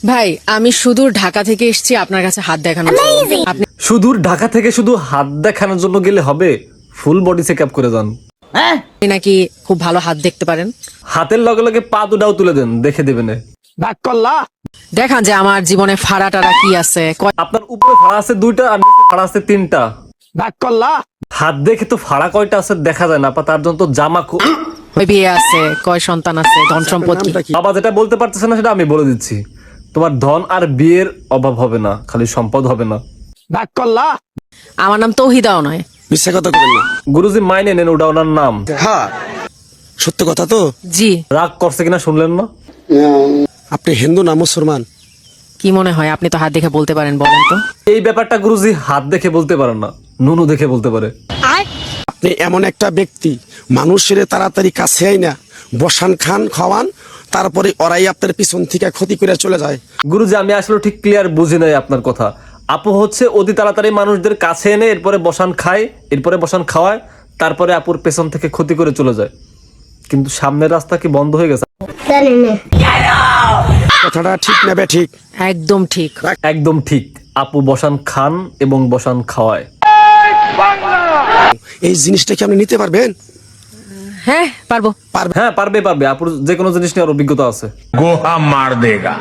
ভাই আমি সুদূর ঢাকা থেকে এসেছি আপনার কাছে হাত দেখানোর জন্য। আপনি সুদূর ঢাকা থেকে শুধু হাত দেখানোর জন্য গেলে হবে? ফুল বডি চেক আপ করে যান। নাকি খুব ভালো হাত দেখতে পারেন? হাতের লগে লগে পা দুটাও তুলে দেন, দেখে দেবেন। দেখান যে আমার জীবনে ফাড়া টাড়া কি আছে। আপনার উপরে ফাড়া আছে 2টা আর নিচে ফাড়া আছে 3টা। হাত দেখে তো ফাড়া কয়টা আছে দেখা যায় না, তার জন্য তো জামা কয় বিয়ে আছে, কয় সন্তান আছে, ধন সম্পদ কি। বাবা যেটা বলতে পারতেছে না সেটা আমি বলে দিচ্ছি। তোমার ধন আর বিয়ের অভাব হবে না, খালি সম্পদ হবে না। আমার নাম তৌহিদাও নয়। মিথ্যা কথা বলেন না। গুরুজি মাইনে নেন, ওটা ওনার নাম। হ্যাঁ সত্য কথা তো। জি। রাগ করছে কিনা শুনলেন না? আপনি হিন্দু না মুসলমান? কি মনে হয় আপনি তো হাত দেখে বলতে পারেন, বলেন তো। এই ব্যাপারটা গুরুজি হাত দেখে বলতে পারেন না, নুনু দেখে বলতে পারে। আপনি এমন একটা ব্যক্তি, মানুষের তাড়াতাড়ি কাছে আই না, বসান খান খাওয়ান, তারপরে ওরাই আপনার পিছন থেকে ক্ষতি করে চলে যায়। গুরুজি আমি আসলে ঠিক ক্লিয়ার বুঝি নাই আপনার কথা। আপু হচ্ছে অতি তাড়াতাড়ি মানুষদের কাছে এনে এরপরে বসান খায়, এরপরে বসান খাওয়ায়, তারপরে আপুর পেছন থেকে ক্ষতি করে চলে যায়। কিন্তু সামনের রাস্তা কি বন্ধ হয়ে গেছে? কথাটা ঠিক নেবে ঠিক? একদম ঠিক। একদম ঠিক। আপু বসান খান এবং বসান খাওয়ায়। এই জিনিসটা কি আপনি নিতে পারবেন? হ্যাঁ পারবো। হ্যাঁ পারবে পারবে, আপুর যে কোনো জিনিস নিয়ে অভিজ্ঞতা আছে। गोहा मार देगा।